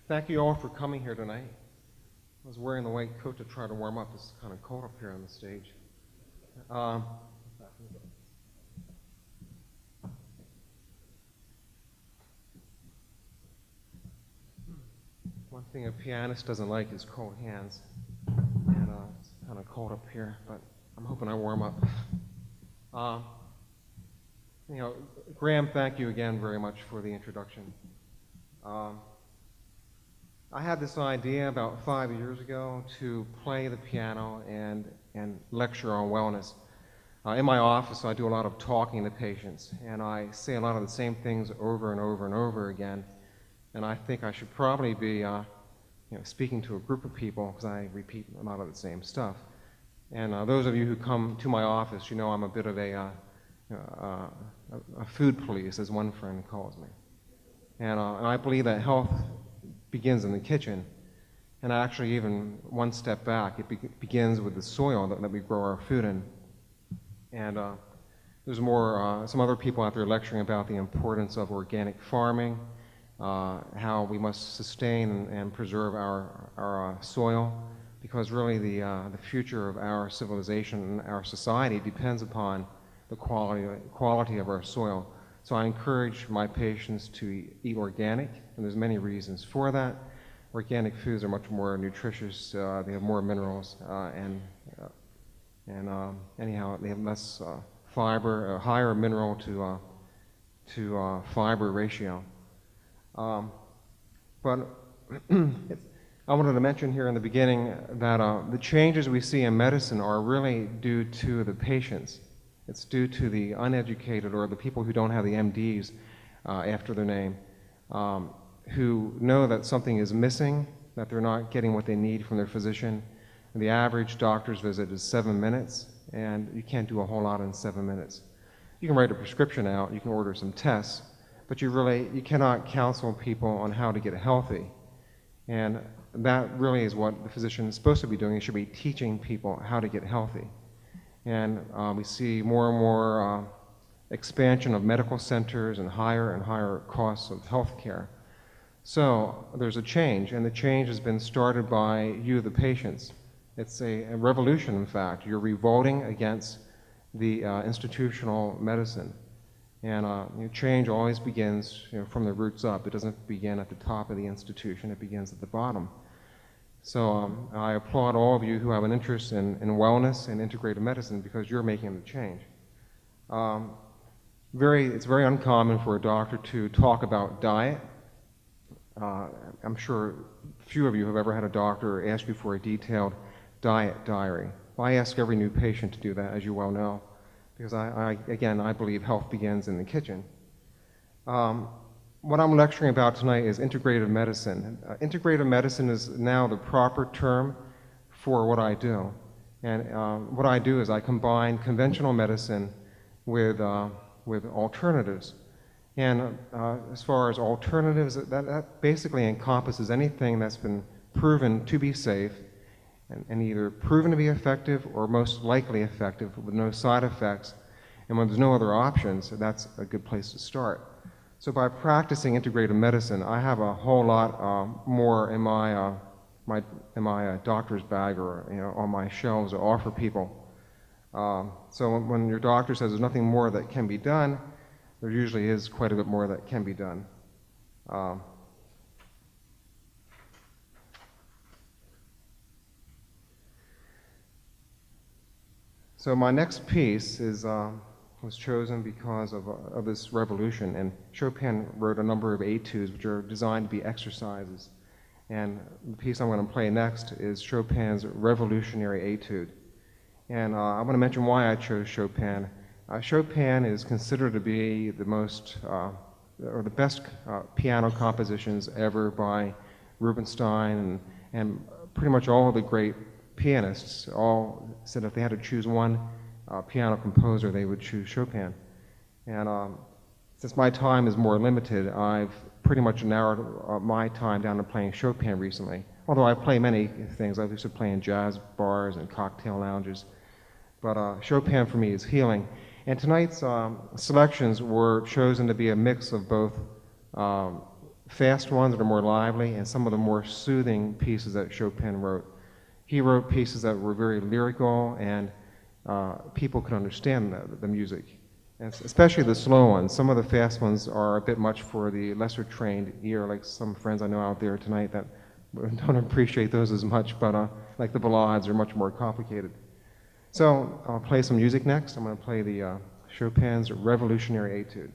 Thank you all for coming here tonight. I was wearing the white coat to try to warm up. It's kind of cold up here on the stage. One thing a pianist doesn't like is cold hands. And it's kind of cold up here, but I'm hoping I warm up. Graham, thank you again very much for the introduction. I had this idea about 5 years ago to play the piano and lecture on wellness. In my office, I do a lot of talking to patients, and I say a lot of the same things over and over and over again. And I think I should probably be speaking to a group of people because I repeat a lot of the same stuff. And those of you who come to my office, you know I'm a bit of a food police, as one friend calls me. And I believe that health begins in the kitchen, and actually even one step back, it begins with the soil that we grow our food in. And there's some other people out there lecturing about the importance of organic farming, how we must sustain and preserve our soil, because really the future of our civilization and our society depends upon the quality of our soil. So I encourage my patients to eat organic, and there's many reasons for that. Organic foods are much more nutritious, they have more minerals, and anyhow, they have less fiber, a higher mineral to fiber ratio. But I wanted to mention here in the beginning that the changes we see in medicine are really due to the patients. It's due to the uneducated or the people who don't have the MDs after their name, who know that something is missing, that they're not getting what they need from their physician. And the average doctor's visit is 7 minutes, and you can't do a whole lot in 7 minutes. You can write a prescription out, you can order some tests, but you cannot counsel people on how to get healthy. And that really is what the physician is supposed to be doing. He should be teaching people how to get healthy. And we see more and more expansion of medical centers and higher costs of health care. So there's a change, and the change has been started by you, the patients. It's a revolution, in fact. You're revolting against the institutional medicine. And change always begins from the roots up. It doesn't begin at the top of the institution, it begins at the bottom. So I applaud all of you who have an interest in wellness and integrative medicine, because you're making the change. It's very uncommon for a doctor to talk about diet. I'm sure few of you have ever had a doctor ask you for a detailed diet diary. Well, I ask every new patient to do that, as you well know, because I believe health begins in the kitchen. What I'm lecturing about tonight is integrative medicine. Integrative medicine is now the proper term for what I do. And what I do is I combine conventional medicine with alternatives. And as far as alternatives, that basically encompasses anything that's been proven to be safe and either proven to be effective or most likely effective with no side effects. And when there's no other options, that's a good place to start. So by practicing integrative medicine, I have a whole lot more in my doctor's bag or on my shelves to offer people. So when your doctor says there's nothing more that can be done, there usually is quite a bit more that can be done. So my next piece was chosen because of this revolution, and Chopin wrote a number of etudes which are designed to be exercises. And the piece I'm going to play next is Chopin's Revolutionary Etude. And I want to mention why I chose Chopin. Chopin is considered to be the most, or the best piano compositions ever by Rubinstein, and pretty much all of the great pianists all said if they had to choose one piano composer, they would choose Chopin. And since my time is more limited, I've pretty much narrowed my time down to playing Chopin recently. Although I play many things, I used to play in jazz bars and cocktail lounges. But Chopin for me is healing. And tonight's selections were chosen to be a mix of both fast ones that are more lively, and some of the more soothing pieces that Chopin wrote. He wrote pieces that were very lyrical, and people could understand the music, and especially the slow ones. Some of the fast ones are a bit much for the lesser trained ear, like some friends I know out there tonight that don't appreciate those as much, but like the ballades are much more complicated. So I'll play some music next. I'm going to play the Chopin's Revolutionary Etude.